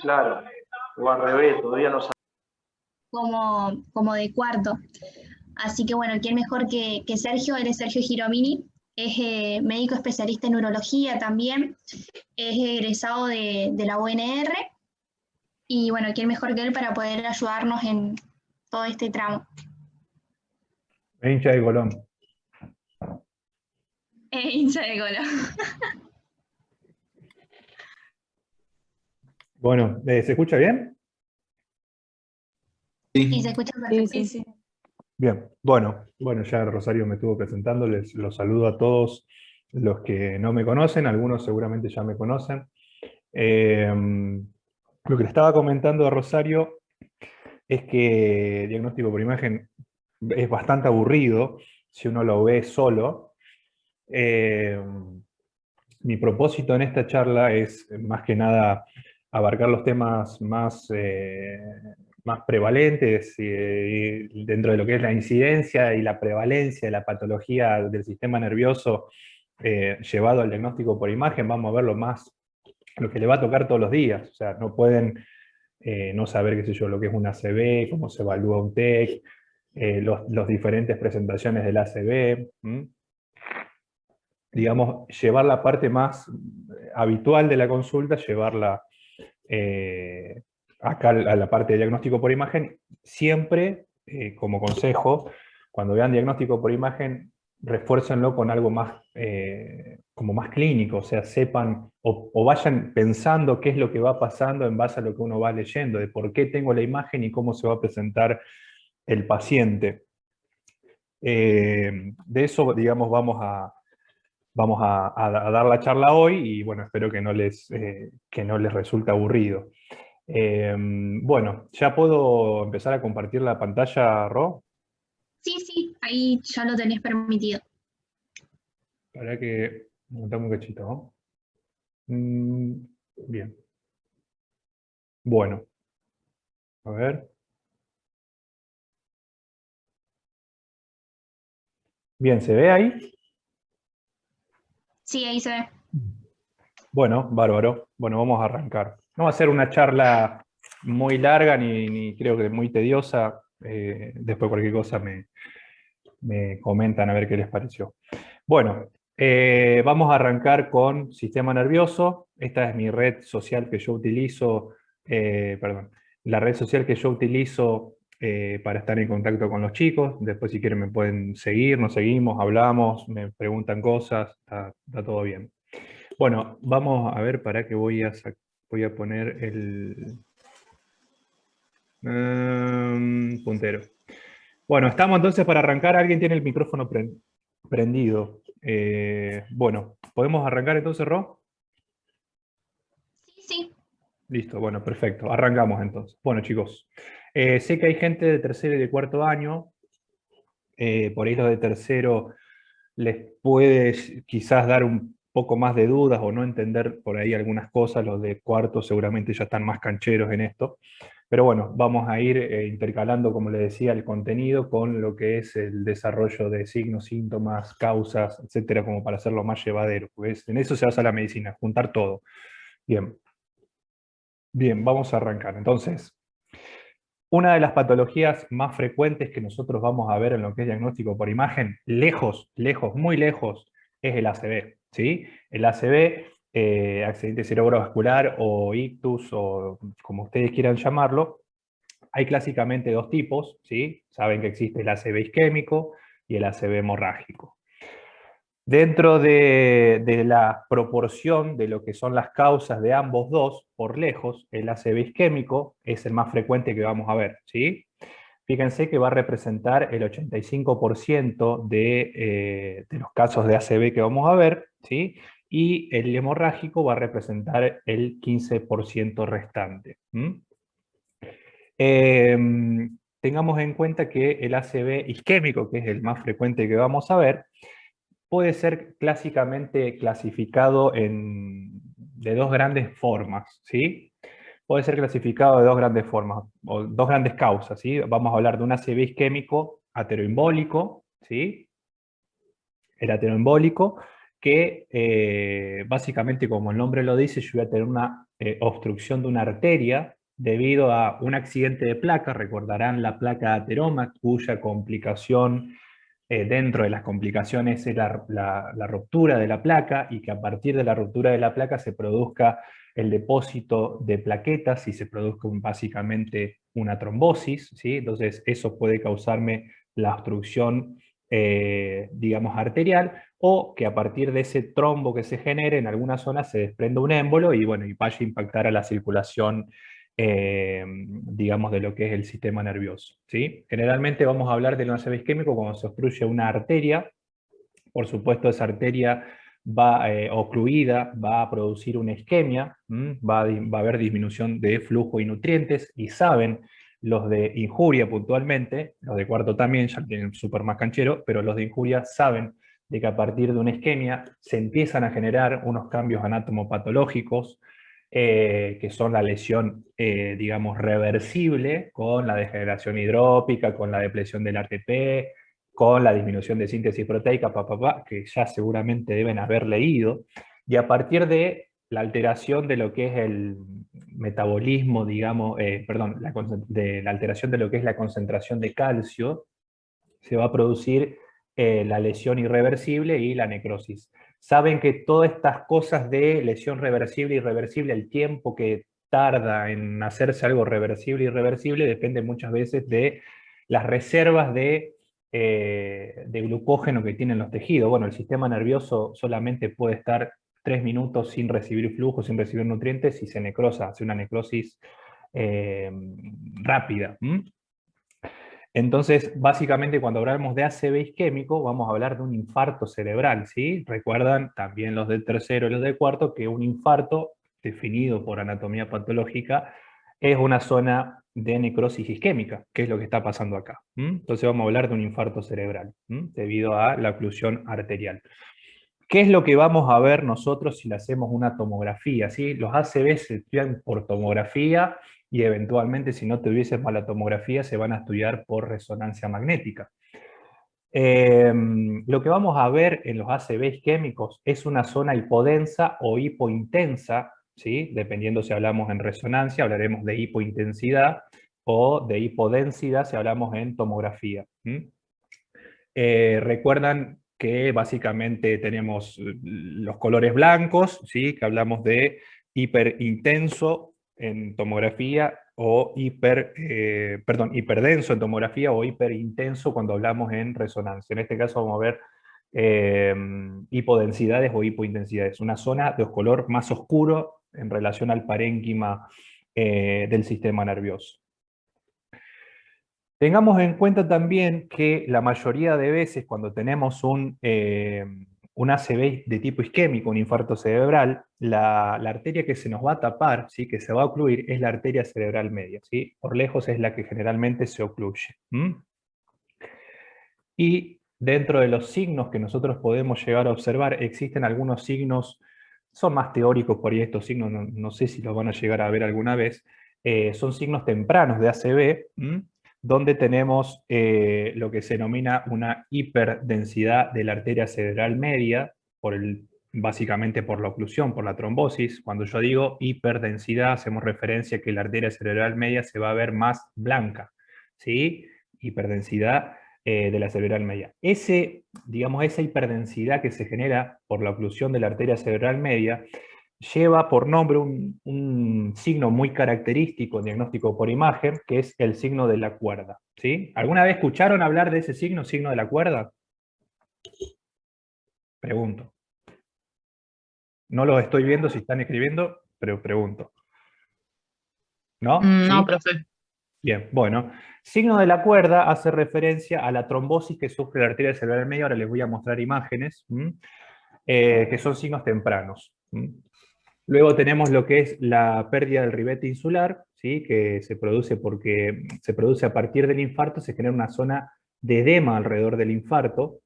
Claro, o al revés, todavía no sabemos. como de cuarto. Así que bueno, ¿quién mejor que Sergio? Él es Sergio Giromini, es médico especialista en neurología también, es egresado de la UNR y bueno, ¿quién mejor que él para poder ayudarnos en todo este tramo? Hincha de Colón. Hincha de Colo. Bueno, ¿se escucha bien? Y se escucha perfecto. Sí, sí. Bien, bueno, ya Rosario me estuvo presentando, les los saludo a todos los que no me conocen, algunos seguramente ya me conocen. Lo que le estaba comentando a Rosario es que diagnóstico por imagen es bastante aburrido si uno lo ve solo. Mi propósito en esta charla es más que nada abarcar los temas más prevalentes dentro de lo que es la incidencia y la prevalencia de la patología del sistema nervioso llevado al diagnóstico por imagen. Vamos a ver lo que le va a tocar todos los días. O sea, no pueden no saber, qué sé yo, lo que es un ACV, cómo se evalúa un TEC, los diferentes presentaciones del ACV. Digamos, llevar la parte más habitual de la consulta, llevarla acá a la parte de diagnóstico por imagen, siempre, como consejo, cuando vean diagnóstico por imagen, refuércenlo con algo más, como más clínico, o sea, sepan o vayan pensando qué es lo que va pasando en base a lo que uno va leyendo, de por qué tengo la imagen y cómo se va a presentar el paciente. De eso, digamos, vamos a dar la charla hoy y bueno, espero que no les resulte aburrido. Bueno, ¿ya puedo empezar a compartir la pantalla, Ro? Sí, ahí ya lo tenés permitido. Para que montamos un cachito, ¿no? Bien. Bueno, a ver. Bien, ¿se ve ahí? Sí, ahí se ve. Bueno, bárbaro. Bueno, vamos a arrancar. No va a ser una charla muy larga ni creo que muy tediosa. Después cualquier cosa me comentan a ver qué les pareció. Bueno, vamos a arrancar con sistema nervioso. Esta es mi red social que yo utilizo, perdón, la red social que yo utilizo para estar en contacto con los chicos. Después si quieren me pueden seguir, nos seguimos, hablamos, me preguntan cosas, está todo bien. Bueno, vamos a ver para qué voy a poner el puntero. Bueno, estamos entonces para arrancar. Alguien tiene el micrófono prendido. Bueno, ¿podemos arrancar entonces, Ro? Sí. Listo, bueno, perfecto. Arrancamos entonces. Bueno, chicos, sé que hay gente de tercero y de cuarto año. Por ahí los de tercero les puede quizás dar un poco más de dudas o no entender por ahí algunas cosas. Los de cuarto seguramente ya están más cancheros en esto. Pero bueno, vamos a ir intercalando, como les decía, el contenido con lo que es el desarrollo de signos, síntomas, causas, etcétera, como para hacerlo más llevadero. Pues en eso se basa la medicina, juntar todo. Bien. Bien, vamos a arrancar. Entonces, una de las patologías más frecuentes que nosotros vamos a ver en lo que es diagnóstico por imagen, lejos, muy lejos, es el ACV. ¿Sí? El ACV, accidente cerebrovascular o ictus, o como ustedes quieran llamarlo, hay clásicamente dos tipos, ¿sí? Saben que existe el ACV isquémico y el ACV hemorrágico. Dentro de la proporción de lo que son las causas de ambos dos, por lejos, el ACV isquémico es el más frecuente que vamos a ver, ¿sí? Fíjense que va a representar el 85% de los casos de ACV que vamos a ver, ¿sí? Y el hemorrágico va a representar el 15% restante. Tengamos en cuenta que el ACV isquémico, que es el más frecuente que vamos a ver, puede ser clásicamente clasificado de dos grandes formas, ¿sí? Puede ser clasificado de dos grandes formas, o dos grandes causas, ¿sí? Vamos a hablar de un ACV isquémico ateroembólico, ¿sí? El ateroembólico, que básicamente, como el nombre lo dice, yo voy a tener una obstrucción de una arteria debido a un accidente de placa. Recordarán la placa de ateroma, cuya complicación, dentro de las complicaciones, es la ruptura de la placa, y que a partir de la ruptura de la placa se produzca el depósito de plaquetas y se produzca básicamente una trombosis, ¿sí? Entonces eso puede causarme la obstrucción, digamos, arterial, o que a partir de ese trombo que se genere en alguna zona se desprenda un émbolo y, bueno, y vaya a impactar a la circulación, digamos, de lo que es el sistema nervioso, ¿sí? Generalmente vamos a hablar del ACV isquémico cuando se obstruye una arteria. Por supuesto, esa arteria va, ocluida, va a producir una isquemia, va a haber disminución de flujo y nutrientes, y saben los de injuria puntualmente, los de cuarto también, ya tienen súper más canchero, pero los de injuria saben de que a partir de una isquemia se empiezan a generar unos cambios anatomopatológicos, que son la lesión, digamos, reversible, con la degeneración hidrópica, con la depresión del ATP, con la disminución de síntesis proteica, que ya seguramente deben haber leído, y a partir de la alteración de lo que es el metabolismo, digamos, de la alteración de lo que es la concentración de calcio, se va a producir la lesión irreversible y la necrosis. Saben que todas estas cosas de lesión reversible e irreversible, el tiempo que tarda en hacerse algo reversible e irreversible, depende muchas veces de las reservas de glucógeno que tienen los tejidos. Bueno, el sistema nervioso solamente puede estar 3 minutos sin recibir flujo, sin recibir nutrientes, y se necrosa, hace una necrosis rápida. Entonces, básicamente, cuando hablamos de ACV isquémico, vamos a hablar de un infarto cerebral, ¿sí? Recuerdan también los del tercero y los del cuarto que un infarto, definido por anatomía patológica, es una zona de necrosis isquémica, que es lo que está pasando acá. Entonces vamos a hablar de un infarto cerebral, debido a la oclusión arterial. ¿Qué es lo que vamos a ver nosotros si le hacemos una tomografía? ¿Sí? Los ACV se estudian por tomografía, y eventualmente, si no tuviésemos la tomografía, se van a estudiar por resonancia magnética. Lo que vamos a ver en los ACV isquémicos es una zona hipodensa o hipointensa, ¿sí? Dependiendo si hablamos en resonancia, hablaremos de hipointensidad, o de hipodensidad si hablamos en tomografía. Recuerdan que básicamente tenemos los colores blancos, ¿sí? Que hablamos de hiperintenso en tomografía, o hiperdenso en tomografía, o hiperintenso cuando hablamos en resonancia. En este caso vamos a ver hipodensidades o hipointensidades, una zona de color más oscuro en relación al parénquima del sistema nervioso. Tengamos en cuenta también que la mayoría de veces cuando tenemos un ACV de tipo isquémico, un infarto cerebral, la arteria que se nos va a tapar, ¿sí? Que se va a ocluir, es la arteria cerebral media, ¿sí? Por lejos es la que generalmente se ocluye. Y dentro de los signos que nosotros podemos llegar a observar, existen algunos signos, son más teóricos por ahí estos signos, no sé si los van a llegar a ver alguna vez, son signos tempranos de ACV, donde tenemos lo que se denomina una hiperdensidad de la arteria cerebral media, básicamente por la oclusión, por la trombosis. Cuando yo digo hiperdensidad, hacemos referencia a que la arteria cerebral media se va a ver más blanca, ¿sí? Hiperdensidad de la cerebral media. Digamos, esa hiperdensidad que se genera por la oclusión de la arteria cerebral media lleva por nombre un signo muy característico, diagnóstico por imagen, que es el signo de la cuerda, ¿sí? ¿Alguna vez escucharon hablar de ese signo de la cuerda? Pregunto. No los estoy viendo si están escribiendo, pero pregunto. ¿No? No, ¿Sí? profe. Bien, bueno. Signo de la cuerda hace referencia a la trombosis que sufre la arteria cerebral media. Ahora les voy a mostrar imágenes, que son signos tempranos. Luego tenemos lo que es la pérdida del ribete insular, ¿sí? Que se produce a partir del infarto, se genera una zona de edema alrededor del infarto.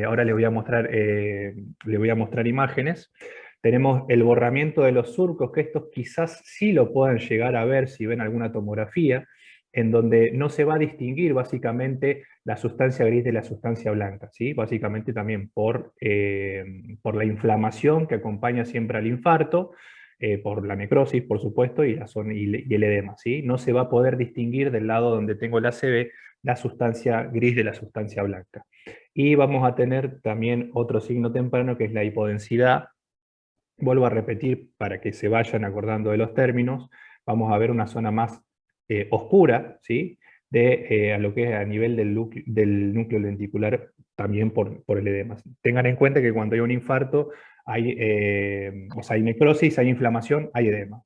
Ahora les voy a mostrar imágenes. Tenemos el borramiento de los surcos, que estos quizás sí lo puedan llegar a ver si ven alguna tomografía, en donde no se va a distinguir básicamente la sustancia gris de la sustancia blanca, ¿sí? Básicamente también por la inflamación que acompaña siempre al infarto, por la necrosis, por supuesto, y el edema, ¿sí? No se va a poder distinguir del lado donde tengo el ACV la sustancia gris de la sustancia blanca. Y vamos a tener también otro signo temprano que es la hipodensidad. Vuelvo a repetir para que se vayan acordando de los términos. Vamos a ver una zona más oscura, ¿sí? A lo que es a nivel del núcleo lenticular, también por el edema. Tengan en cuenta que cuando hay un infarto, hay necrosis, hay inflamación, hay edema.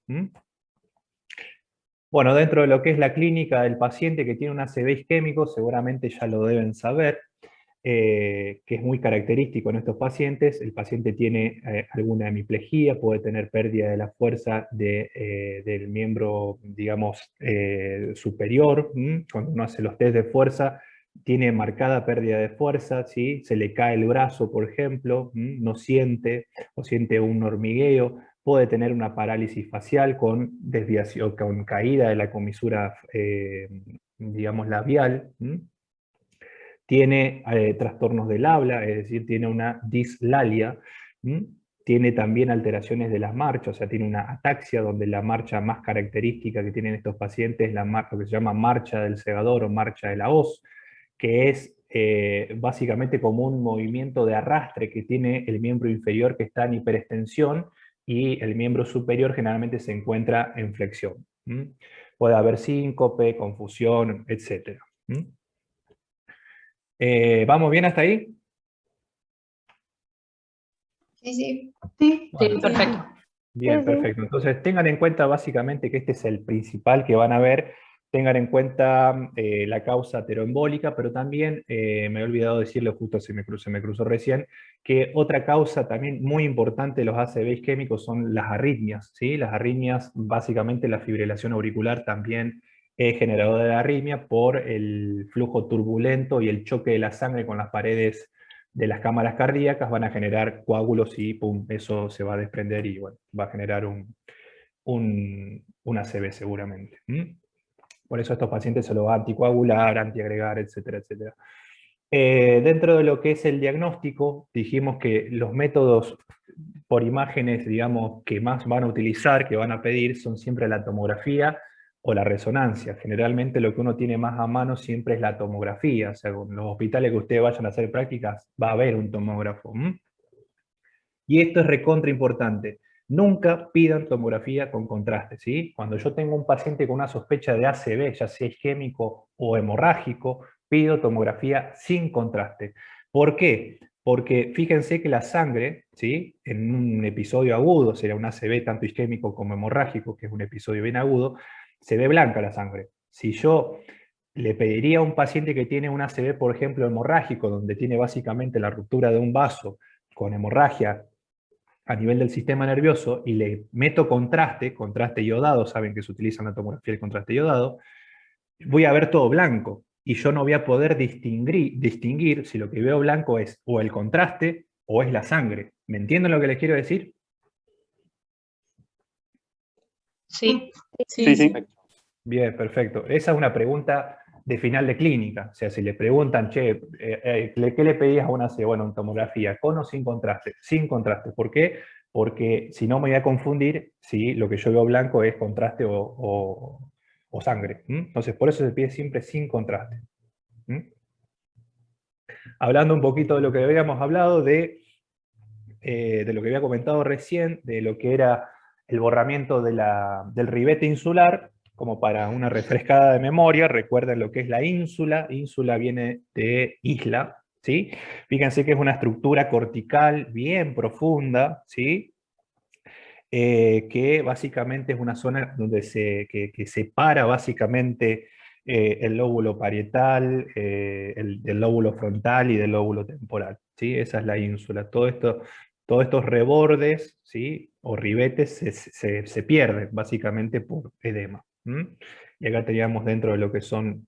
Bueno, dentro de lo que es la clínica del paciente que tiene un ACV isquémico, seguramente ya lo deben saber, que es muy característico en estos pacientes. El paciente tiene alguna hemiplegia, puede tener pérdida de la fuerza del miembro, digamos, superior. Cuando uno hace los test de fuerza, tiene marcada pérdida de fuerza, ¿sí? Se le cae el brazo, por ejemplo, no siente o siente un hormigueo. Puede tener una parálisis facial con desviación, con caída de la comisura, digamos, labial. Tiene trastornos del habla, es decir, tiene una dislalia. Tiene también alteraciones de las marchas, o sea, tiene una ataxia, donde la marcha más característica que tienen estos pacientes es lo que se llama marcha del segador o marcha de la hoz, que es básicamente como un movimiento de arrastre que tiene el miembro inferior que está en hiperextensión, y el miembro superior generalmente se encuentra en flexión. Puede haber síncope, confusión, etc. ¿Vamos bien hasta ahí? Sí, sí. Sí, Bueno, perfecto. bien, perfecto. Entonces tengan en cuenta básicamente que este es el principal que van a ver. Tengan en cuenta la causa ateroembólica, pero también me he olvidado decirlo, justo se me cruzó recién, que otra causa también muy importante de los ACV isquémicos son las arritmias, ¿sí? Las arritmias, básicamente la fibrilación auricular también es generadora de arritmia por el flujo turbulento y el choque de la sangre con las paredes de las cámaras cardíacas. Van a generar coágulos y pum, eso se va a desprender y bueno, va a generar un ACV seguramente. Por eso a estos pacientes se los va a anticoagular, antiagregar, etcétera, etcétera. Dentro de lo que es el diagnóstico, dijimos que los métodos por imágenes, digamos, que más van a utilizar, que van a pedir, son siempre la tomografía o la resonancia. Generalmente lo que uno tiene más a mano siempre es la tomografía. O sea, en los hospitales que ustedes vayan a hacer prácticas, va a haber un tomógrafo. Y esto es recontra importante. Nunca pidan tomografía con contraste, ¿sí? Cuando yo tengo un paciente con una sospecha de ACV, ya sea isquémico o hemorrágico, pido tomografía sin contraste. ¿Por qué? Porque fíjense que la sangre, ¿sí? En un episodio agudo, será un ACV tanto isquémico como hemorrágico, que es un episodio bien agudo, se ve blanca la sangre. Si yo le pediría a un paciente que tiene un ACV, por ejemplo, hemorrágico, donde tiene básicamente la ruptura de un vaso con hemorragia a nivel del sistema nervioso, y le meto contraste iodado, saben que se utiliza en la tomografía el contraste iodado, voy a ver todo blanco, y yo no voy a poder distinguir si lo que veo blanco es o el contraste o es la sangre. ¿Me entienden lo que les quiero decir? Sí, Sí, sí. Bien, perfecto. Esa es una pregunta de final de clínica. O sea, si le preguntan, che, ¿qué le pedías a una ACV? Bueno, en tomografía, ¿con o sin contraste? Sin contraste. ¿Por qué? Porque si no me voy a confundir si lo que yo veo blanco es contraste o sangre. Entonces, por eso se pide siempre sin contraste. Hablando un poquito de lo que habíamos hablado, de lo que había comentado recién, de lo que era el borramiento del ribete insular. Como para una refrescada de memoria, recuerden lo que es la ínsula. Ínsula viene de isla, ¿sí? Fíjense que es una estructura cortical bien profunda, ¿sí? Que básicamente es una zona donde que separa básicamente el lóbulo parietal, del lóbulo frontal y del lóbulo temporal, ¿sí? Esa es la ínsula. Todos estos rebordes, ¿sí? O ribetes se pierden básicamente por edema. Y acá teníamos, dentro de lo que son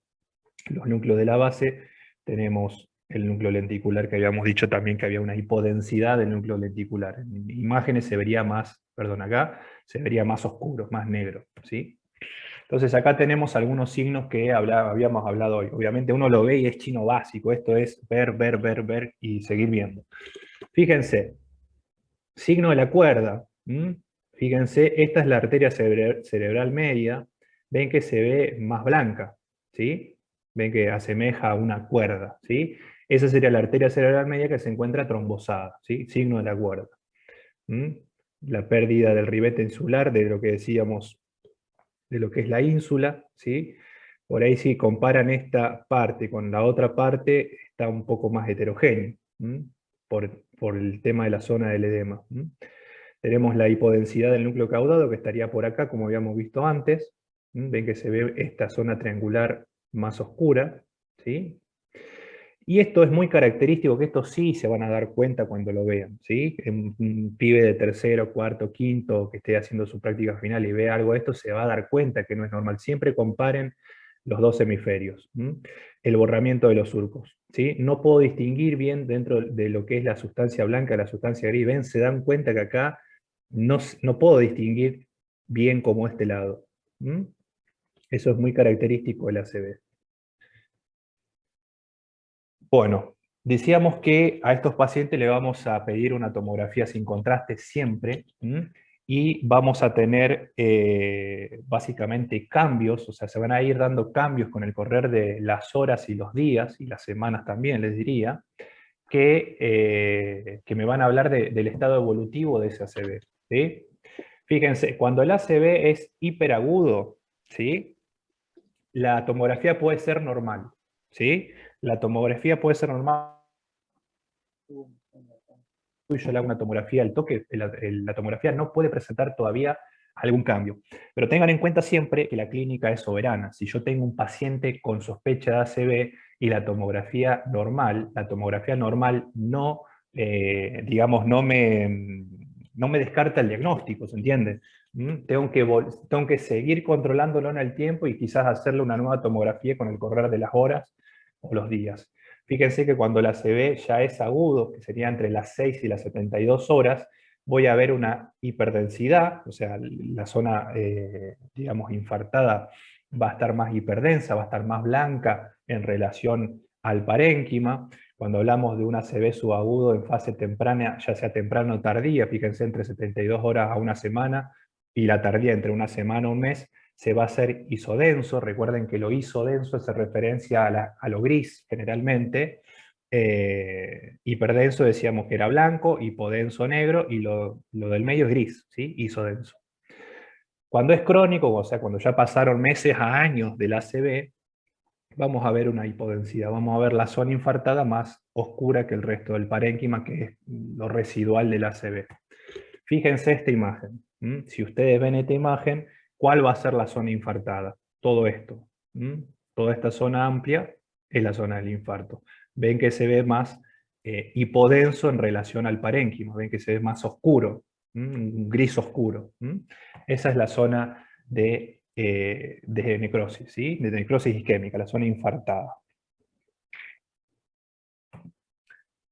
los núcleos de la base, tenemos el núcleo lenticular, que habíamos dicho también que había una hipodensidad del núcleo lenticular. En imágenes se vería más, perdón, acá se vería más oscuro, más negro, ¿sí? Entonces acá tenemos algunos signos que habíamos hablado hoy. Obviamente uno lo ve y es chino básico, esto es ver, ver, ver, ver y seguir viendo. Fíjense, signo de la cuerda. Fíjense, esta es la arteria cerebral media, ven que se ve más blanca, ¿sí? Ven que asemeja a una cuerda, ¿sí? Esa sería la arteria cerebral media que se encuentra trombosada, ¿sí? Signo de la cuerda. ¿Mm? La pérdida del ribete insular, de lo que decíamos, de lo que es la ínsula, ¿sí? Por ahí si comparan esta parte con la otra parte, está un poco más heterogéneo, por el tema de la zona del edema. Tenemos la hipodensidad del núcleo caudado, que estaría por acá, como habíamos visto antes. Ven que se ve esta zona triangular más oscura, ¿sí? Y esto es muy característico, que esto sí se van a dar cuenta cuando lo vean, ¿sí? Un pibe de tercero, cuarto, quinto, que esté haciendo su práctica final y vea algo de esto, se va a dar cuenta que no es normal. Siempre comparen los dos hemisferios. El borramiento de los surcos, ¿sí? No puedo distinguir bien dentro de lo que es la sustancia blanca de la sustancia gris. Ven, se dan cuenta que acá no puedo distinguir bien como este lado. Eso es muy característico del ACV. Bueno, decíamos que a estos pacientes le vamos a pedir una tomografía sin contraste siempre, y vamos a tener básicamente cambios, o sea, se van a ir dando cambios con el correr de las horas y los días, y las semanas también, les diría, que me van a hablar del estado evolutivo de ese ACV, ¿sí? Fíjense, cuando el ACV es hiperagudo, ¿sí? La tomografía puede ser normal, ¿sí? La tomografía puede ser normal. Yo le hago una tomografía al toque, la tomografía no puede presentar todavía algún cambio. Pero tengan en cuenta siempre que la clínica es soberana. Si yo tengo un paciente con sospecha de ACV y la tomografía normal no, digamos, no me descarta el diagnóstico, ¿se entiende? Tengo que seguir controlándolo en el tiempo y quizás hacerle una nueva tomografía con el correr de las horas o los días. Fíjense que cuando la ACV ya es agudo, que sería entre las 6 y las 72 horas, voy a ver una hiperdensidad, o sea, la zona, digamos, infartada va a estar más hiperdensa, va a estar más blanca en relación al parénquima. Cuando hablamos de un ACV subagudo en fase temprana, ya sea temprana o tardía, fíjense entre 72 horas a una semana, y la tardía entre una semana a un mes, se va a hacer isodenso. Recuerden que lo isodenso hace referencia a lo gris generalmente. Hiperdenso decíamos que era blanco, hipodenso negro, y lo del medio es gris, ¿sí? Isodenso. Cuando es crónico, o sea, cuando ya pasaron meses a años del ACV, vamos a ver una hipodensidad, vamos a ver la zona infartada más oscura que el resto del parénquima, que es lo residual del ACV. Fíjense esta imagen. Si ustedes ven esta imagen, ¿cuál va a ser la zona infartada? Todo esto. Toda esta zona amplia es la zona del infarto. Ven que se ve más hipodenso en relación al parénquima, ven que se ve más oscuro, un gris oscuro. Esa es la zona de necrosis, ¿sí? De necrosis isquémica, la zona infartada.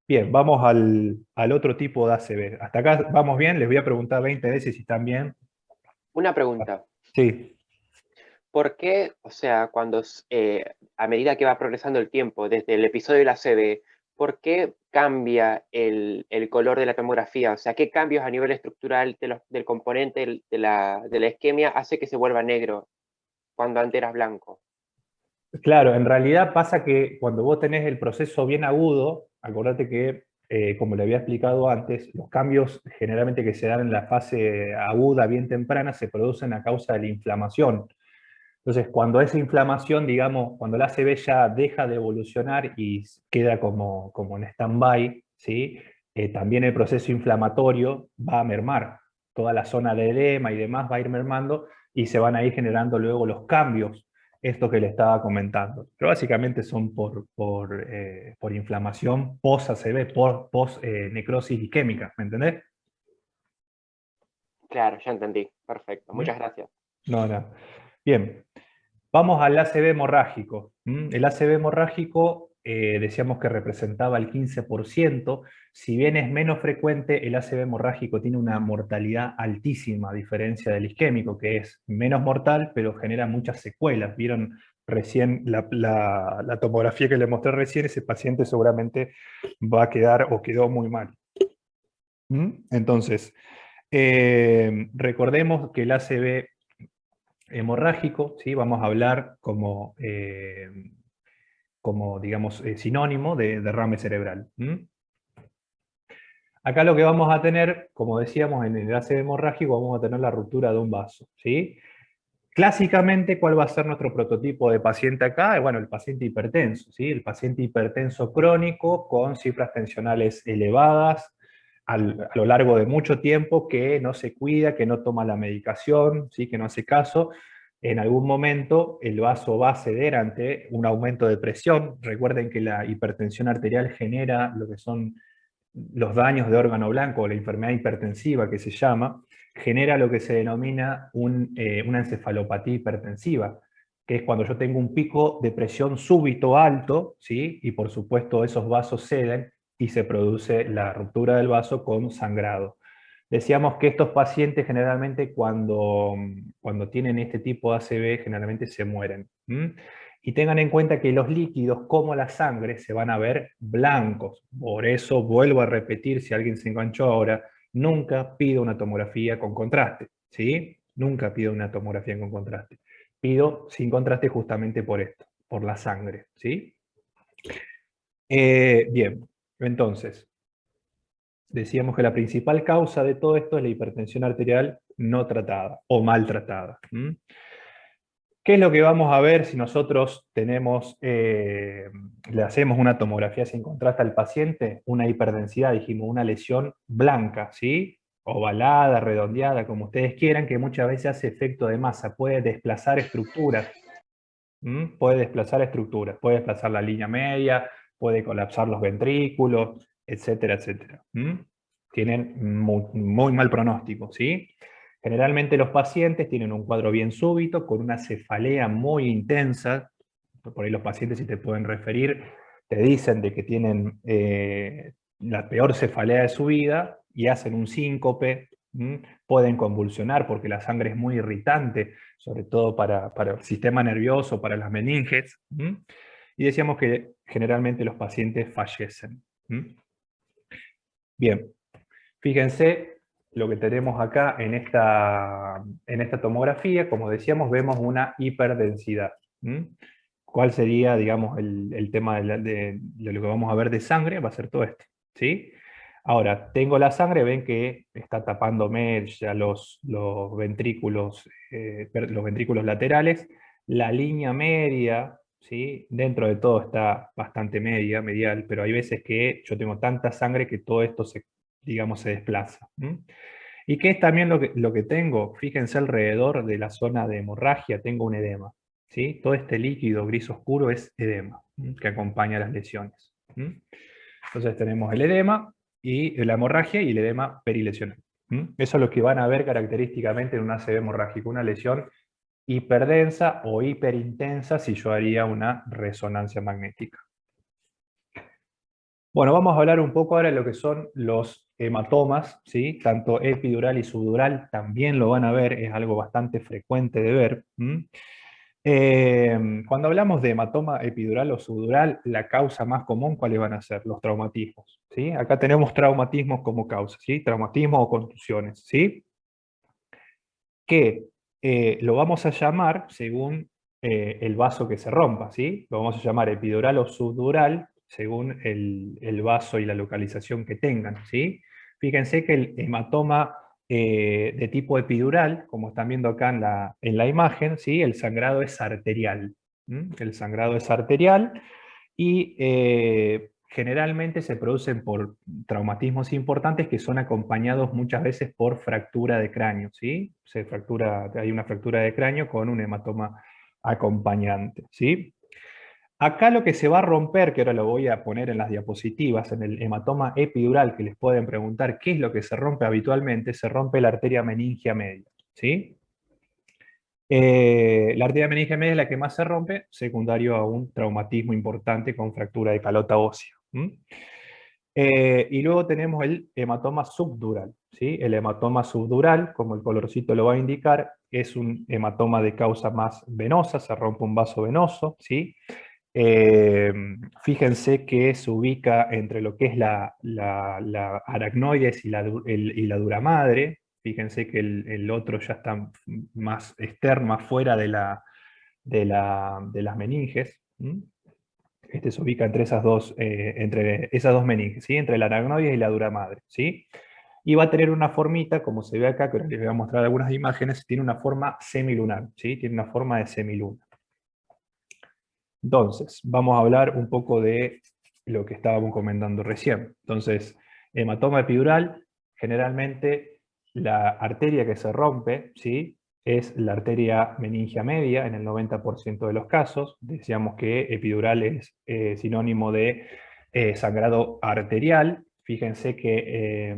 Bien, vamos al otro tipo de ACV. ¿Hasta acá vamos bien? Les voy a preguntar 20 veces si están bien. Una pregunta. Sí. ¿Por qué, o sea, cuando a medida que va progresando el tiempo, desde el episodio de la ACV, por qué cambia el color de la tomografía? O sea, ¿qué cambios a nivel estructural del componente de la isquemia hace que se vuelva negro cuando antes era blanco? Claro, en realidad pasa que cuando vos tenés el proceso bien agudo, acordate que, como le había explicado antes, los cambios generalmente que se dan en la fase aguda bien temprana se producen a causa de la inflamación. Entonces, cuando esa inflamación, digamos, cuando la ACV ya deja de evolucionar y queda como en stand-by, ¿sí? También el proceso inflamatorio va a mermar. Toda la zona de edema y demás va a ir mermando y se van a ir generando luego los cambios, esto que le estaba comentando. Pero básicamente son por inflamación post-ACV, post-necrosis isquémica, ¿me entendés? Claro, ya entendí. Perfecto. Muchas gracias. No. Bien. Vamos al ACV hemorrágico. El ACV hemorrágico decíamos que representaba el 15%. Si bien es menos frecuente, el ACV hemorrágico tiene una mortalidad altísima, a diferencia del isquémico, que es menos mortal, pero genera muchas secuelas. Vieron recién la tomografía que le mostré recién, ese paciente seguramente va a quedar o quedó muy mal. Entonces, Recordemos que el ACV hemorrágico, ¿sí? Vamos a hablar como, digamos, sinónimo de derrame cerebral. Acá lo que vamos a tener, como decíamos, en el ACV hemorrágico vamos a tener la ruptura de un vaso, ¿sí? Clásicamente, ¿cuál va a ser nuestro prototipo de paciente acá? Bueno, el paciente hipertenso, ¿sí? El paciente hipertenso crónico con cifras tensionales elevadas a lo largo de mucho tiempo, que no se cuida, que no toma la medicación, ¿sí? Que no hace caso. En algún momento el vaso va a ceder ante un aumento de presión. Recuerden que la hipertensión arterial genera lo que son los daños de órgano blanco, o la enfermedad hipertensiva que se llama, genera lo que se denomina una encefalopatía hipertensiva, que es cuando yo tengo un pico de presión súbito alto, ¿sí? Y por supuesto esos vasos ceden y se produce la ruptura del vaso con sangrado. Decíamos que estos pacientes generalmente cuando tienen este tipo de ACV generalmente se mueren. Y tengan en cuenta que los líquidos, como la sangre, se van a ver blancos. Por eso vuelvo a repetir, si alguien se enganchó ahora, nunca pido una tomografía con contraste, ¿sí? Nunca pido una tomografía con contraste. Pido sin contraste justamente por esto, por la sangre, ¿sí? Bien, entonces, decíamos que la principal causa de todo esto es la hipertensión arterial no tratada o maltratada. ¿Qué es lo que vamos a ver si nosotros tenemos, le hacemos una tomografía sin contraste al paciente? Una hiperdensidad, dijimos, una lesión blanca, ¿sí? Ovalada, redondeada, como ustedes quieran, que muchas veces hace efecto de masa, puede desplazar estructuras. Puede desplazar estructuras, puede desplazar la línea media, puede colapsar los ventrículos, etcétera, etcétera. Tienen muy mal pronóstico, ¿sí? Generalmente los pacientes tienen un cuadro bien súbito, con una cefalea muy intensa. Por ahí los pacientes, si te pueden referir, te dicen de que tienen la peor cefalea de su vida y hacen un síncope. Pueden convulsionar porque la sangre es muy irritante, sobre todo para el sistema nervioso, para las meninges. Y decíamos que generalmente los pacientes fallecen. Bien, fíjense lo que tenemos acá en esta tomografía. Como decíamos, vemos una hiperdensidad. ¿Cuál sería, digamos, el tema de lo que vamos a ver de sangre? Va a ser todo esto, ¿sí? Ahora, tengo la sangre, ven que está tapándome ya los ventrículos laterales. La línea media, ¿sí? Dentro de todo está bastante medial, pero hay veces que yo tengo tanta sangre que todo esto digamos, se desplaza. ¿Y qué es también lo que tengo? Fíjense alrededor de la zona de hemorragia, tengo un edema. ¿Sí? Todo este líquido gris oscuro es edema, que acompaña las lesiones. Entonces tenemos el edema, y la hemorragia y el edema perilesional. Eso es lo que van a ver característicamente en un ACV hemorrágico, una lesión hiperdensa o hiperintensa si yo haría una resonancia magnética. Bueno, vamos a hablar un poco ahora de lo que son los hematomas, ¿sí? Tanto epidural y subdural también lo van a ver, es algo bastante frecuente de ver. Cuando hablamos de hematoma epidural o subdural, la causa más común, ¿cuáles van a ser? Los traumatismos, ¿sí? Acá tenemos traumatismos como causa, ¿sí? Traumatismos o contusiones, ¿sí? Que lo vamos a llamar según el vaso que se rompa, ¿sí? Lo vamos a llamar epidural o subdural según el vaso y la localización que tengan, ¿sí? Fíjense que el hematoma de tipo epidural, como están viendo acá en la imagen, ¿sí? El sangrado es arterial. El sangrado es arterial y generalmente se producen por traumatismos importantes que son acompañados muchas veces por fractura de cráneo, ¿sí? Hay una fractura de cráneo con un hematoma acompañante, ¿sí? Acá lo que se va a romper, que ahora lo voy a poner en las diapositivas, en el hematoma epidural, que les pueden preguntar qué es lo que se rompe habitualmente, se rompe la arteria meningia media, ¿sí? La arteria meningia media es la que más se rompe, secundario a un traumatismo importante con fractura de calota ósea. Y luego tenemos el hematoma subdural, ¿sí? El hematoma subdural, como el colorcito lo va a indicar, es un hematoma de causa más venosa, se rompe un vaso venoso, ¿sí? Fíjense que se ubica entre lo que es la aracnoides y la dura madre, Fíjense que el otro ya está más externo, más fuera de las meninges. Este se ubica entre entre esas dos meninges, ¿sí? Entre la aracnoides y la dura madre, ¿sí? Y va a tener una formita, como se ve acá, que ahora les voy a mostrar algunas imágenes, tiene una forma semilunar, ¿sí? Tiene una forma de semiluna. Entonces, vamos a hablar un poco de lo que estábamos comentando recién. Entonces, hematoma epidural, generalmente la arteria que se rompe, ¿sí? Es la arteria meningia media en el 90% de los casos. Decíamos que epidural es sinónimo de sangrado arterial. Fíjense que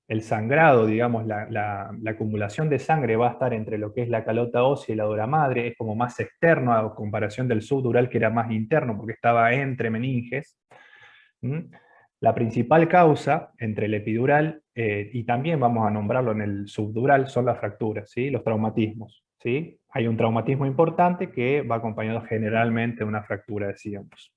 el sangrado, digamos, la acumulación de sangre va a estar entre lo que es la calota ósea y la dura madre, es como más externo a comparación del subdural, que era más interno porque estaba entre meninges. La principal causa entre el epidural y también vamos a nombrarlo en el subdural son las fracturas, ¿sí? Los traumatismos, ¿sí? Hay un traumatismo importante que va acompañado generalmente de una fractura, decíamos.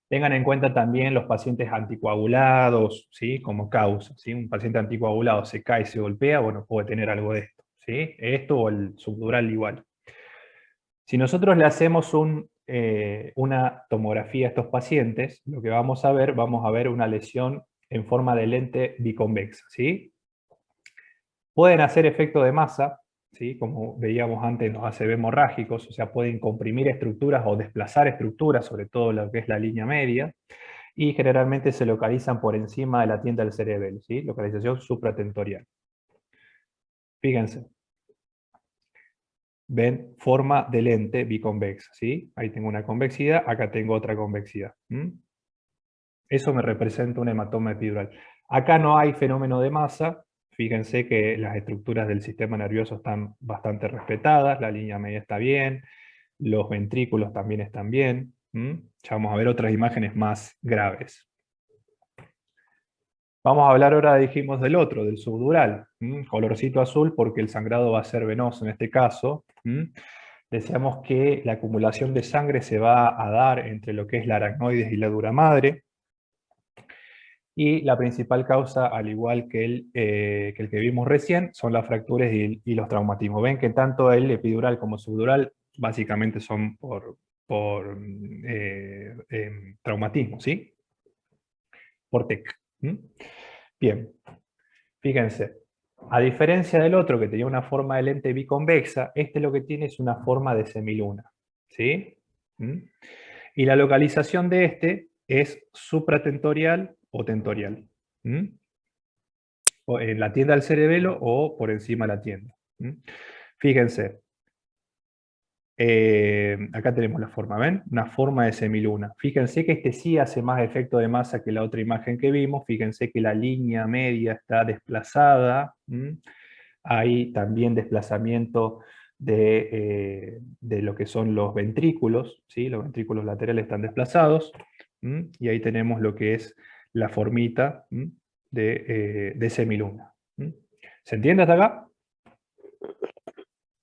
Tengan en cuenta también los pacientes anticoagulados, ¿sí? Como causa, ¿sí? Un paciente anticoagulado se cae y se golpea, bueno, puede tener algo de esto, ¿sí? Esto o el subdural igual. Si nosotros le hacemos una tomografía a estos pacientes, lo que vamos a ver una lesión en forma de lente biconvexa, ¿sí? Pueden hacer efecto de masa, ¿sí? Como veíamos antes en los ACV hemorrágicos, o sea, pueden comprimir estructuras o desplazar estructuras, sobre todo lo que es la línea media, y generalmente se localizan por encima de la tienda del cerebelo, ¿sí? Localización supratentorial. Fíjense. Ven forma de lente biconvexa, ¿sí? Ahí tengo una convexidad, acá tengo otra convexidad. Eso me representa un hematoma epidural. Acá no hay fenómeno de masa. Fíjense que las estructuras del sistema nervioso están bastante respetadas, la línea media está bien, los ventrículos también están bien. Ya vamos a ver otras imágenes más graves. Vamos a hablar ahora, dijimos, del otro, del subdural. Colorcito azul porque el sangrado va a ser venoso en este caso. Decíamos que la acumulación de sangre se va a dar entre lo que es la aracnoides y la dura madre. Y la principal causa, al igual que el que vimos recién, son las fracturas y los traumatismos. Ven que tanto el epidural como subdural básicamente son por traumatismo, ¿sí? Por TEC. Bien, fíjense. A diferencia del otro que tenía una forma de lente biconvexa, este lo que tiene es una forma de semiluna, ¿sí? Y la localización de este es supratentorial o tentorial. O en la tienda del cerebelo o por encima de la tienda. Fíjense. Acá tenemos la forma, ¿ven? Una forma de semiluna. Fíjense que este sí hace más efecto de masa que la otra imagen que vimos. Fíjense que la línea media está desplazada. Hay también desplazamiento de lo que son los ventrículos, ¿sí? Los ventrículos laterales están desplazados. Y ahí tenemos lo que es la formita de semiluna. ¿Se entiende hasta acá?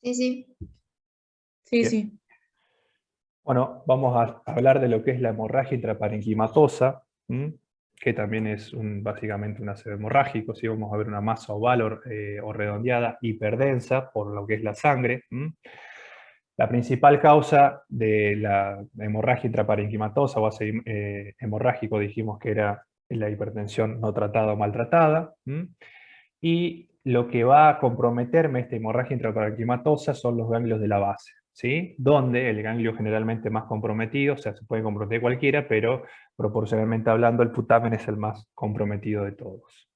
Sí, sí. Sí, Bien. sí. Bueno, vamos a hablar de lo que es la hemorragia intraparenquimatosa, que también es básicamente un ACV hemorrágico. ¿Sí? Vamos a ver una masa oval o redondeada hiperdensa por lo que es la sangre. La principal causa de la hemorragia intraparenquimatosa o ACV hemorrágico dijimos que era la hipertensión no tratada o maltratada. Y lo que va a comprometerme esta hemorragia intraparenquimatosa son los ganglios de la base, ¿sí? Donde el ganglio generalmente más comprometido, o sea, se puede comprometer cualquiera, pero proporcionalmente hablando el putamen es el más comprometido de todos.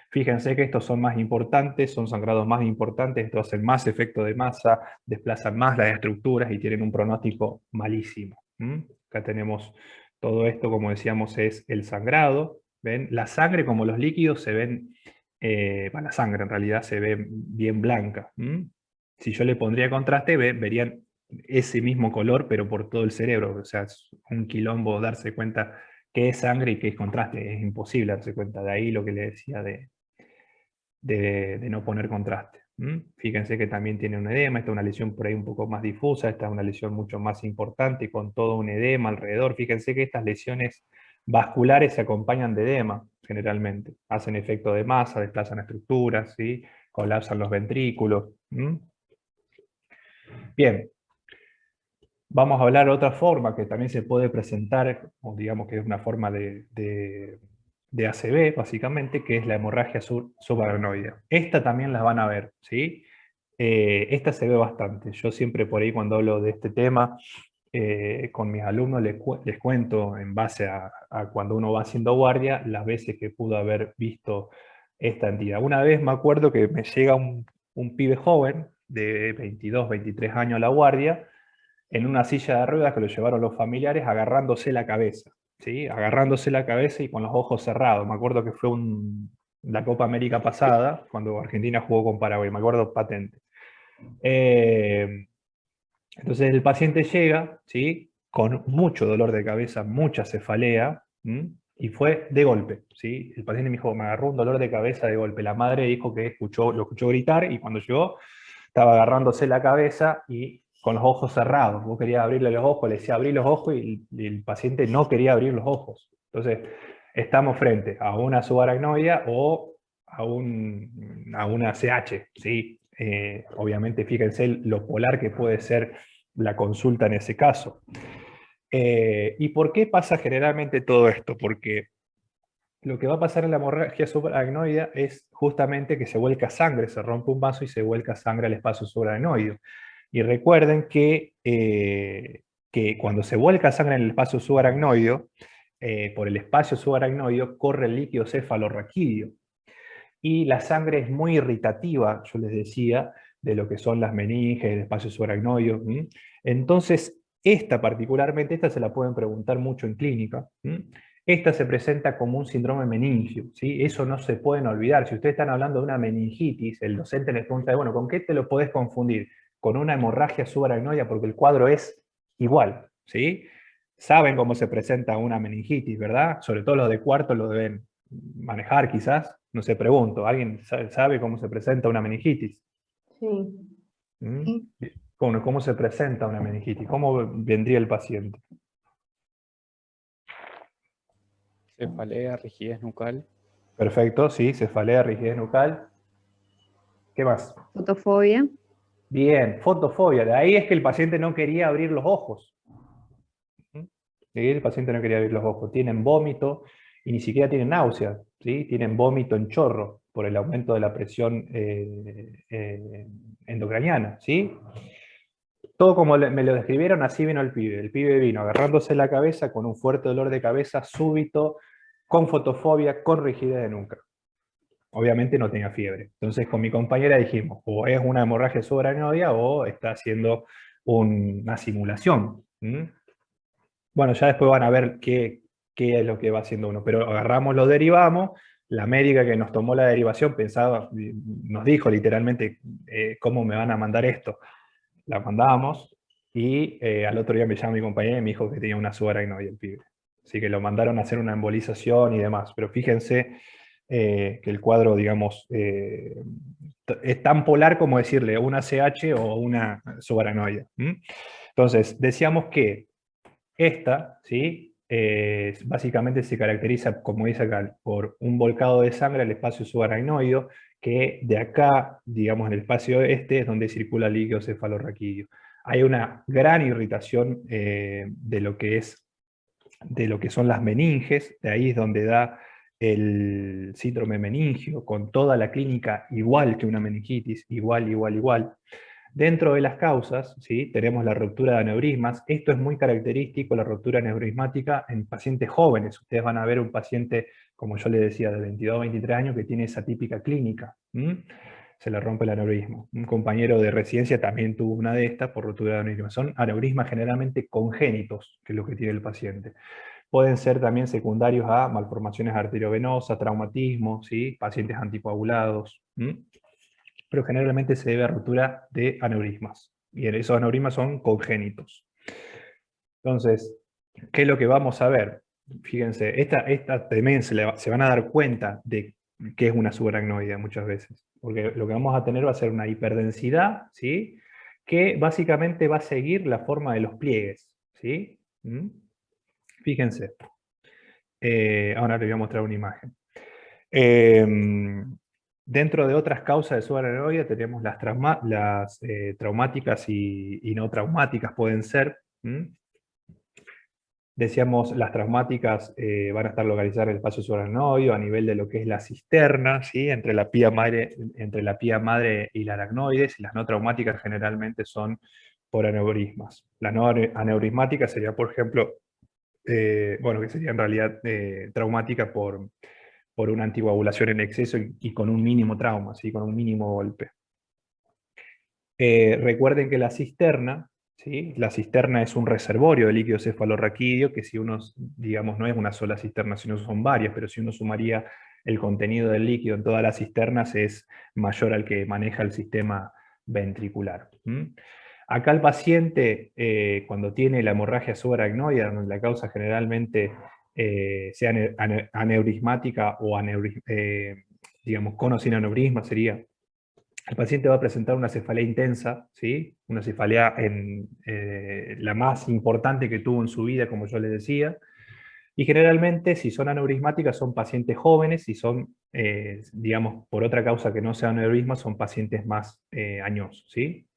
Fíjense que estos son más importantes, son sangrados más importantes, estos hacen más efecto de masa, desplazan más las estructuras y tienen un pronóstico malísimo. Acá tenemos todo esto, como decíamos, es el sangrado. ¿Ven? La sangre como los líquidos se ven, la sangre en realidad se ve bien blanca. Si yo le pondría contraste, verían ese mismo color, pero por todo el cerebro. O sea, es un quilombo darse cuenta qué es sangre y qué es contraste. Es imposible darse cuenta. De ahí lo que le decía de no poner contraste. Fíjense que también tiene un edema, esta es una lesión por ahí un poco más difusa, esta es una lesión mucho más importante con todo un edema alrededor. Fíjense que estas lesiones Vasculares se acompañan de edema, generalmente. Hacen efecto de masa, desplazan estructuras, ¿sí? Colapsan los ventrículos. Bien. Vamos a hablar de otra forma que también se puede presentar, o digamos que es una forma de ACV, básicamente, que es la hemorragia subaracnoidea. Esta también las van a ver, ¿sí? Esta se ve bastante. Yo siempre por ahí cuando hablo de este tema, con mis alumnos les cuento en base a cuando uno va haciendo guardia, las veces que pudo haber visto esta entidad. Una vez me acuerdo que me llega un pibe joven, de 22, 23 años a la guardia, en una silla de ruedas que lo llevaron los familiares agarrándose la cabeza, ¿sí? Agarrándose la cabeza y con los ojos cerrados. Me acuerdo que fue la Copa América pasada, cuando Argentina jugó con Paraguay, me acuerdo patente. Entonces el paciente llega, ¿sí? Con mucho dolor de cabeza, mucha cefalea, y fue de golpe, ¿sí? El paciente me dijo, me agarró un dolor de cabeza de golpe. La madre dijo que lo escuchó gritar, y cuando llegó estaba agarrándose la cabeza y con los ojos cerrados. Vos querías abrirle los ojos, le decía abrí los ojos, y el paciente no quería abrir los ojos. Entonces, estamos frente a una subaracnoidea o a una CH, ¿sí? Obviamente, fíjense lo polar que puede ser la consulta en ese caso. ¿Y por qué pasa generalmente todo esto? Porque lo que va a pasar en la hemorragia subaracnoidea es justamente que se vuelca sangre, se rompe un vaso y se vuelca sangre al espacio subaracnoideo. Y recuerden que cuando se vuelca sangre en el espacio subaracnoideo, por el espacio subaracnoideo corre el líquido cefalorraquídeo. Y la sangre es muy irritativa, yo les decía, de lo que son las meninges, el espacio subaracnoideo. Entonces, particularmente, esta se la pueden preguntar mucho en clínica. Esta se presenta como un síndrome meningio, ¿sí? Eso no se pueden olvidar. Si ustedes están hablando de una meningitis, el docente les pregunta, bueno, ¿con qué te lo podés confundir? Con una hemorragia subaracnoidea, porque el cuadro es igual, ¿sí? Saben cómo se presenta una meningitis, ¿verdad? Sobre todo los de cuarto lo deben manejar quizás. No sé, pregunto, ¿alguien sabe cómo se presenta una meningitis? Sí. ¿Cómo se presenta una meningitis? ¿Cómo vendría el paciente? Cefalea, rigidez nucal. Perfecto, sí, cefalea, rigidez nucal. ¿Qué más? Fotofobia. Bien, fotofobia. De ahí es que el paciente no quería abrir los ojos. El paciente no quería abrir los ojos. Tienen vómito y ni siquiera tienen náuseas, ¿sí? Tienen vómito en chorro por el aumento de la presión endocraniana, ¿sí? Todo como me lo describieron, así vino el pibe. El pibe vino agarrándose la cabeza con un fuerte dolor de cabeza súbito, con fotofobia, con rigidez de nuca. Obviamente no tenía fiebre. Entonces con mi compañera dijimos, o es una hemorragia subaracnoidea o está haciendo una simulación. Bueno, ya después van a ver qué es lo que va haciendo uno. Pero agarramos, lo derivamos. La médica que nos tomó la derivación pensaba, nos dijo literalmente, ¿cómo me van a mandar esto? La mandamos y al otro día me llama mi compañera y me dijo que tenía una subaracnoidea el pibe. Así que lo mandaron a hacer una embolización y demás. Pero fíjense que el cuadro, digamos, es tan polar como decirle una CH o una subaracnoidea. Entonces, decíamos que esta, ¿sí? Básicamente se caracteriza, como dice acá, por un volcado de sangre al espacio subaracnoideo, que de acá, digamos, en el espacio este, es donde circula el líquido cefalorraquídeo. Hay una gran irritación de lo que son las meninges, de ahí es donde da el síndrome meningio, con toda la clínica igual que una meningitis, igual. Dentro de las causas, ¿sí? Tenemos la ruptura de aneurismas. Esto es muy característico, la ruptura aneurismática en pacientes jóvenes. Ustedes van a ver un paciente, como yo les decía, de 22 o 23 años que tiene esa típica clínica. Se le rompe el aneurisma. Un compañero de residencia también tuvo una de estas por ruptura de aneurisma. Son aneurismas generalmente congénitos, que es lo que tiene el paciente. Pueden ser también secundarios a malformaciones arteriovenosas, traumatismo, ¿sí? Pacientes anticoagulados. Pero generalmente se debe a ruptura de aneurismas. Y esos aneurismas son congénitos. Entonces, ¿qué es lo que vamos a ver? Fíjense, esta también se van a dar cuenta de que es una subaracnoidea muchas veces. Porque lo que vamos a tener va a ser una hiperdensidad, ¿sí? Que básicamente va a seguir la forma de los pliegues, ¿sí? Fíjense. Ahora les voy a mostrar una imagen. Dentro de otras causas de subaracnoidea tenemos las traumáticas y no traumáticas pueden ser. Decíamos, las traumáticas van a estar localizadas en el espacio subaracnoideo a nivel de lo que es la cisterna, ¿sí? entre la pía madre y la aracnoides, y las no traumáticas generalmente son por aneurismas. Las no aneurismáticas sería, por ejemplo, bueno, que sería en realidad traumática por una anticoagulación en exceso y con un mínimo trauma, ¿sí? Con un mínimo golpe. Recuerden que la cisterna, ¿sí? La cisterna es un reservorio de líquido cefalorraquídeo, que si uno, digamos, no es una sola cisterna, sino son varias, pero si uno sumaría el contenido del líquido en todas las cisternas es mayor al que maneja el sistema ventricular. Acá el paciente, cuando tiene la hemorragia subaracnoidea, donde la causa generalmente sea aneurismática o digamos, con o sin aneurisma sería, el paciente va a presentar una cefalea intensa, ¿sí? Una cefalea la más importante que tuvo en su vida, como yo les decía, y generalmente si son aneurismáticas son pacientes jóvenes, si son, digamos, por otra causa que no sea aneurisma, son pacientes más añosos, ¿sí?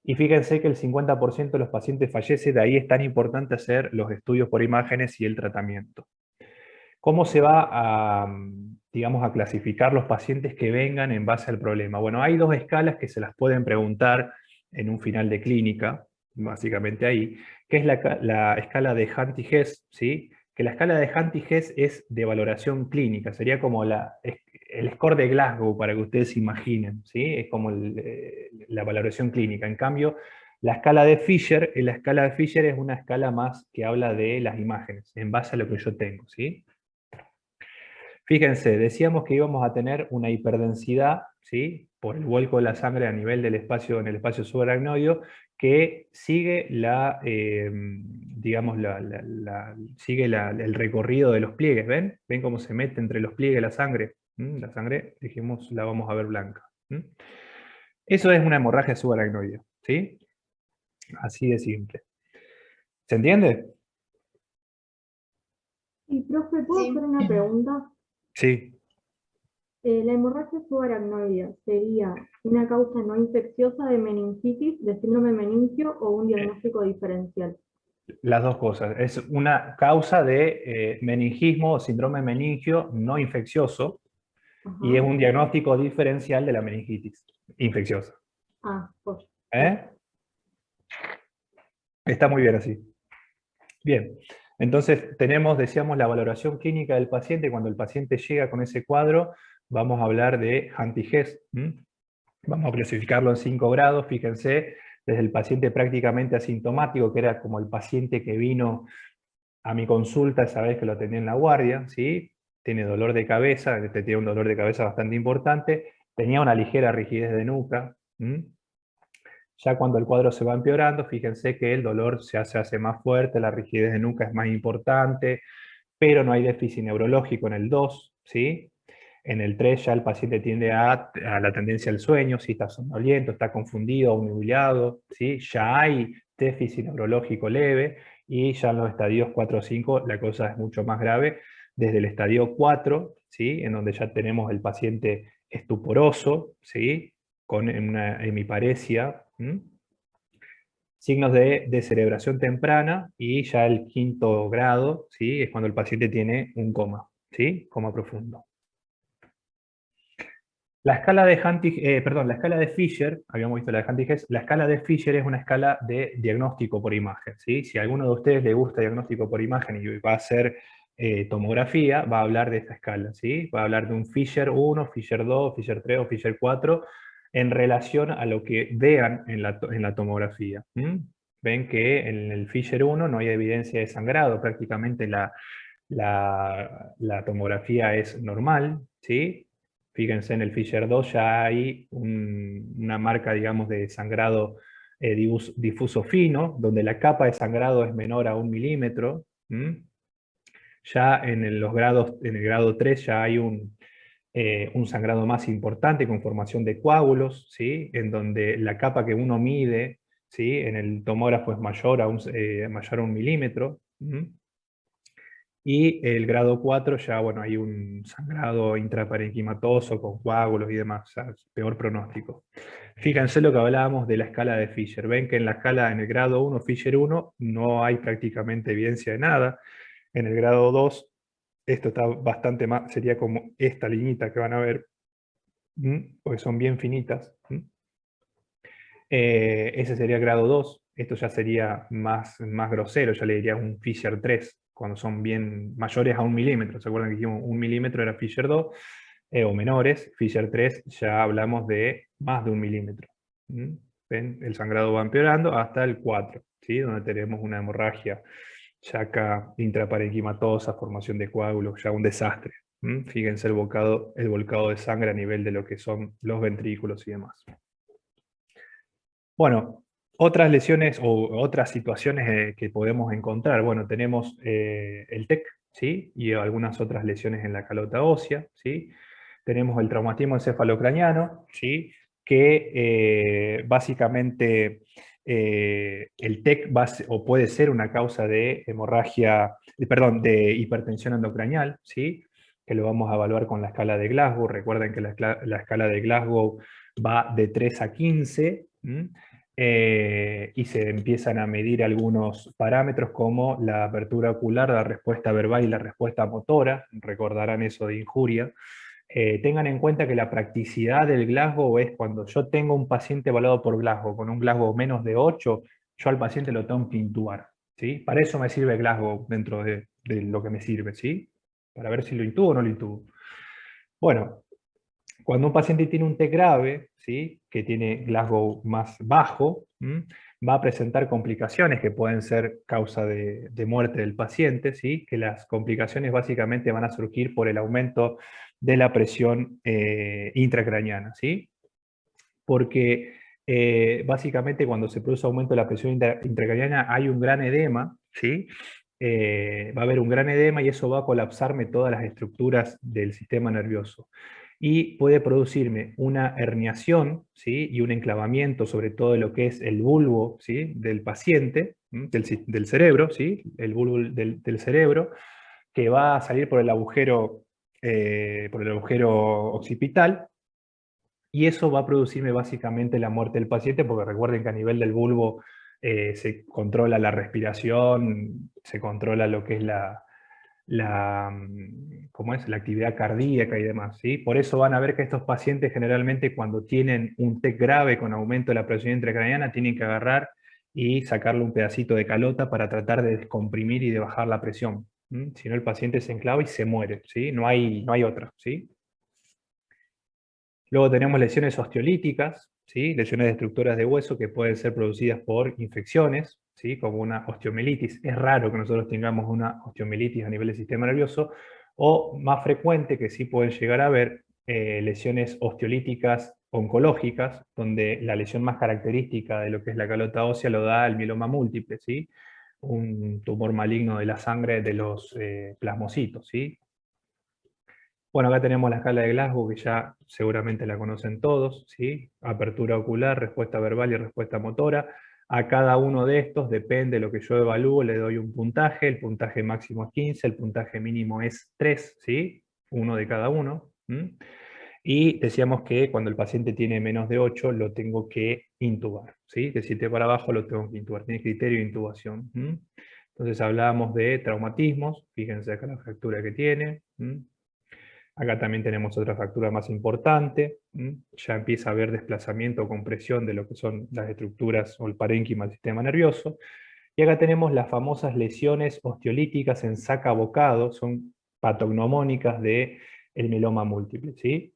Y fíjense que el 50% de los pacientes fallece, de ahí es tan importante hacer los estudios por imágenes y el tratamiento. ¿Cómo se va a, digamos, a clasificar los pacientes que vengan en base al problema? Bueno, hay dos escalas que se las pueden preguntar en un final de clínica, básicamente ahí, que es la escala de Hunt-Hess, ¿sí? Que la escala de Hunt-Hess es de valoración clínica, sería como el score de Glasgow, para que ustedes se imaginen, ¿sí? Es como la valoración clínica. En cambio, la escala de Fisher es una escala más que habla de las imágenes, en base a lo que yo tengo, ¿sí? Fíjense, decíamos que íbamos a tener una hiperdensidad, ¿sí? Por el vuelco de la sangre a nivel del espacio, en el espacio subaracnoideo, que sigue digamos, sigue el recorrido de los pliegues, ¿ven? ¿Ven cómo se mete entre los pliegues la sangre? La sangre, dijimos, la vamos a ver blanca. Eso es una hemorragia subaracnoidea, ¿sí? Así de simple. ¿Se entiende? Y profe, ¿puedo hacer una pregunta? Sí. La hemorragia subaracnoidea sería una causa no infecciosa de meningitis, de síndrome meningio o un diagnóstico diferencial. Las dos cosas. Es una causa de meningismo o síndrome meningio no infeccioso, Ajá. y es un diagnóstico diferencial de la meningitis infecciosa. Pues. Está muy bien así. Bien, entonces decíamos, la valoración clínica del paciente. Cuando el paciente llega con ese cuadro, vamos a hablar de Hunt-Hess. Vamos a clasificarlo en 5 grados, fíjense, desde el paciente prácticamente asintomático, que era como el paciente que vino a mi consulta esa vez que lo atendí en la guardia, ¿sí? Tiene dolor de cabeza, tiene un dolor de cabeza bastante importante, tenía una ligera rigidez de nuca. Ya cuando el cuadro se va empeorando, fíjense que el dolor se hace más fuerte, la rigidez de nuca es más importante, pero no hay déficit neurológico en el 2, ¿sí? En el 3 ya el paciente tiende a la tendencia al sueño, si está somnoliento, está confundido, obnubilado, ¿sí? Ya hay déficit neurológico leve, y ya en los estadios 4 o 5 la cosa es mucho más grave, desde el estadio 4, ¿sí? En donde ya tenemos el paciente estuporoso, ¿sí? Con una hemiparesia, signos de descerebración temprana, y ya el 5º grado, ¿sí? Es cuando el paciente tiene un coma, ¿sí? Coma profundo. La escala de la escala de Fisher, habíamos visto la de Hunt-Hess, la escala de Fisher es una escala de diagnóstico por imagen, ¿sí? Si a alguno de ustedes le gusta diagnóstico por imagen y va a hacer tomografía, va a hablar de esta escala, ¿sí? Va a hablar de un Fisher 1, Fisher 2, Fisher 3 o Fisher 4 en relación a lo que vean en la tomografía. Ven que en el Fisher 1 no hay evidencia de sangrado, prácticamente la tomografía es normal, ¿sí? Fíjense, en el Fisher 2 ya hay una marca, digamos, de sangrado difuso fino, donde la capa de sangrado es menor a 1 milímetro. Ya en el grado 3 ya hay un sangrado más importante con formación de coágulos, ¿sí? En donde la capa que uno mide, ¿sí? En el tomógrafo es mayor a 1 milímetro. Y el grado 4 ya, bueno, hay un sangrado intraparenquimatoso con coágulos y demás, o sea, peor pronóstico. Fíjense lo que hablábamos de la escala de Fisher. Ven que en la escala, en el grado 1, Fisher 1, no hay prácticamente evidencia de nada. En el grado 2, esto está bastante más, sería como esta liñita que van a ver, porque son bien finitas. Ese sería grado 2. Esto ya sería más grosero, ya le diría un Fisher 3, cuando son bien mayores a 1 milímetro. ¿Se acuerdan que dijimos 1 milímetro era Fisher 2? O menores, Fisher 3 ya hablamos de más de 1 milímetro. ¿Ven? El sangrado va empeorando hasta el 4, ¿sí? Donde tenemos una hemorragia ya acá intraparenquimatosa, formación de coágulos, ya un desastre. Fíjense el volcado de sangre a nivel de lo que son los ventrículos y demás. Bueno, otras lesiones o otras situaciones que podemos encontrar. Bueno, tenemos el TEC, ¿sí? Y algunas otras lesiones en la calota ósea, ¿sí? Tenemos el traumatismo encefalocraniano, ¿sí? Que básicamente el TEC o puede ser una causa de hemorragia, de hipertensión endocranial, ¿sí? Que lo vamos a evaluar con la escala de Glasgow. Recuerden que la escala de Glasgow va de 3 a 15, y se empiezan a medir algunos parámetros como la apertura ocular, la respuesta verbal y la respuesta motora. Recordarán eso de injuria. Tengan en cuenta que la practicidad del Glasgow es cuando yo tengo un paciente evaluado por Glasgow con un Glasgow menos de 8, yo al paciente lo tengo que intubar, ¿sí? Para eso me sirve Glasgow dentro de lo que me sirve, ¿sí? Para ver si lo intubo o no lo intubo. Bueno, cuando un paciente tiene un TEC grave, ¿sí? Que tiene Glasgow más bajo, va a presentar complicaciones que pueden ser causa de muerte del paciente, ¿sí? Que las complicaciones básicamente van a surgir por el aumento de la presión intracraniana, ¿sí? Porque básicamente cuando se produce aumento de la presión intracraniana hay un gran edema, ¿sí? Va a haber un gran edema y eso va a colapsarme todas las estructuras del sistema nervioso. Y puede producirme una herniación, ¿sí? Y un enclavamiento sobre todo de lo que es el bulbo, ¿sí? Del paciente, del cerebro, ¿sí? El bulbo del cerebro, que va a salir por el agujero occipital, y eso va a producirme básicamente la muerte del paciente, porque recuerden que a nivel del bulbo se controla la respiración, se controla lo que es ¿cómo es? La actividad cardíaca y demás, ¿sí? Por eso van a ver que estos pacientes generalmente cuando tienen un TEC grave con aumento de la presión intracraniana tienen que agarrar y sacarle un pedacito de calota para tratar de descomprimir y de bajar la presión. Si no, el paciente se enclava y se muere, ¿sí? No hay otra, ¿sí? Luego tenemos lesiones osteolíticas, ¿sí? Lesiones destructoras de hueso que pueden ser producidas por infecciones, ¿sí? Como una osteomielitis. Es raro que nosotros tengamos una osteomielitis a nivel del sistema nervioso, o más frecuente que sí pueden llegar a haber lesiones osteolíticas oncológicas, donde la lesión más característica de lo que es la calota ósea lo da el mieloma múltiple, ¿sí? Un tumor maligno de la sangre de los plasmocitos, ¿sí? Bueno, acá tenemos la escala de Glasgow, que ya seguramente la conocen todos, ¿sí? Apertura ocular, respuesta verbal y respuesta motora. A cada uno de estos, depende de lo que yo evalúo, le doy un puntaje. El puntaje máximo es 15, el puntaje mínimo es 3, ¿sí? Uno de cada uno. Y decíamos que cuando el paciente tiene menos de 8, lo tengo que intubar, ¿sí? De 7 para abajo lo tengo que intubar, tiene criterio de intubación. Entonces hablábamos de traumatismos, fíjense acá la fractura que tiene. Acá también tenemos otra fractura más importante, ya empieza a haber desplazamiento o compresión de lo que son las estructuras o el parénquima del sistema nervioso. Y acá tenemos las famosas lesiones osteolíticas en saca bocado, son patognomónicas del mieloma múltiple, ¿sí?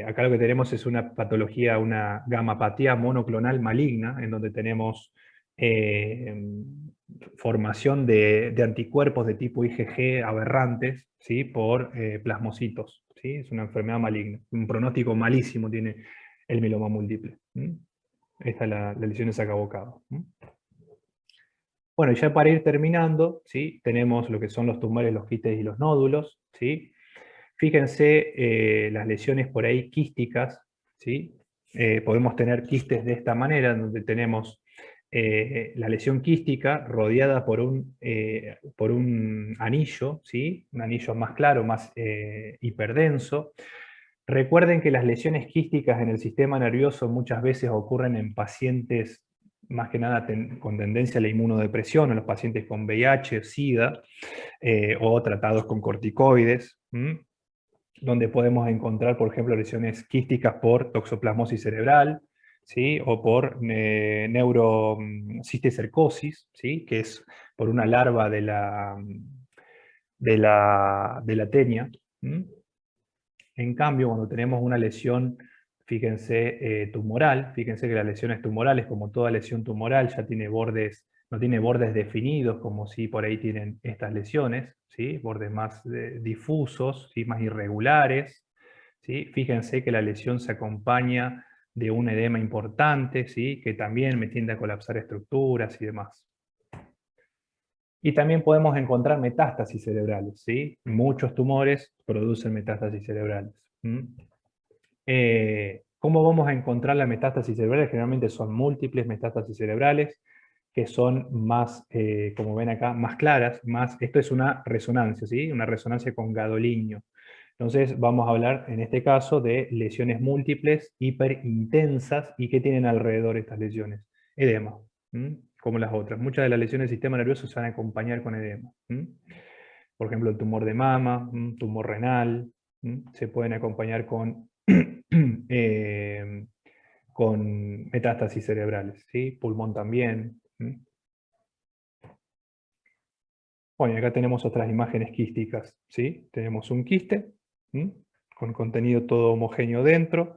Acá lo que tenemos es una patología, una gamapatía monoclonal maligna, en donde tenemos formación de anticuerpos de tipo IgG aberrantes, ¿sí? Por plasmocitos, ¿sí? Es una enfermedad maligna. Un pronóstico malísimo tiene el mieloma múltiple. Esta es la lesión de sacabocado. Bueno, y ya para ir terminando, ¿sí? Tenemos lo que son los tumores, los quistes y los nódulos, ¿sí? Fíjense las lesiones por ahí quísticas, ¿sí? Podemos tener quistes de esta manera, donde tenemos la lesión quística rodeada por un anillo, ¿sí? Un anillo más claro, más hiperdenso. Recuerden que las lesiones quísticas en el sistema nervioso muchas veces ocurren en pacientes más que nada con tendencia a la inmunodepresión, en los pacientes con VIH, SIDA, o tratados con corticoides, donde podemos encontrar, por ejemplo, lesiones quísticas por toxoplasmosis cerebral, ¿sí? O por neurocisticercosis, ¿sí? Que es por una larva de la tenia. En cambio, cuando tenemos una lesión, fíjense, tumoral, fíjense que las lesiones tumorales, como toda lesión tumoral, ya tiene bordes, no tiene bordes definidos, como si por ahí tienen estas lesiones, ¿sí? Bordes más difusos, ¿sí? Más irregulares, ¿sí? Fíjense que la lesión se acompaña de un edema importante, ¿sí? Que también me tiende a colapsar estructuras y demás. Y también podemos encontrar metástasis cerebrales, ¿sí? Muchos tumores producen metástasis cerebrales. ¿Cómo vamos a encontrar la metástasis cerebral? Generalmente son múltiples metástasis cerebrales, que son más, como ven acá, más claras. Esto es una resonancia, ¿sí? Una resonancia con gadolinio. Entonces vamos a hablar, en este caso, de lesiones múltiples, hiperintensas, y ¿qué tienen alrededor estas lesiones? Edema. Como las otras. Muchas de las lesiones del sistema nervioso se van a acompañar con edema. Por ejemplo, el tumor de mama, tumor renal, se pueden acompañar con metástasis cerebrales, ¿sí? Pulmón también. Bueno, y acá tenemos otras imágenes quísticas, ¿sí? Tenemos un quiste, con contenido todo homogéneo dentro,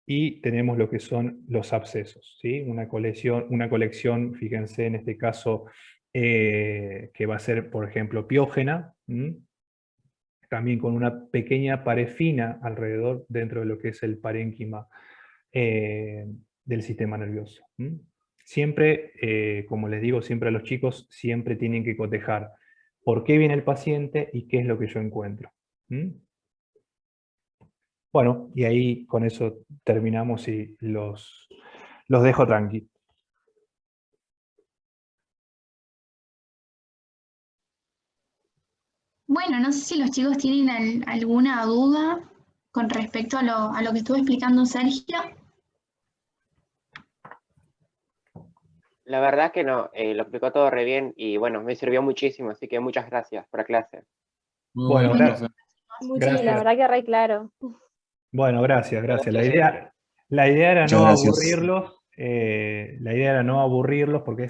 y tenemos lo que son los abscesos, ¿sí? Una colección, fíjense en este caso, que va a ser, por ejemplo, piógena, también con una pequeña pared fina alrededor dentro de lo que es el parénquima del sistema nervioso. Siempre, como les digo siempre a los chicos, siempre tienen que cotejar por qué viene el paciente y qué es lo que yo encuentro. Bueno, y ahí con eso terminamos y los dejo tranqui. Bueno, no sé si los chicos tienen alguna duda con respecto a lo que estuvo explicando Sergio. La verdad que no, lo explicó todo re bien y bueno, me sirvió muchísimo, así que muchas gracias por la clase. Muy Bueno, bueno, profe. Sí, la verdad que re claro. Bueno, gracias. Gracias. La idea era Muchas no gracias. aburrirlos. La idea era no aburrirlos porque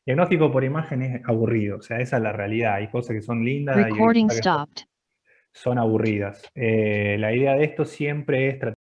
diagnóstico por imagen es aburrido. O sea, esa es la realidad. Hay cosas que son lindas y hay Recording cosas que stopped. son aburridas. La idea de esto siempre es tratar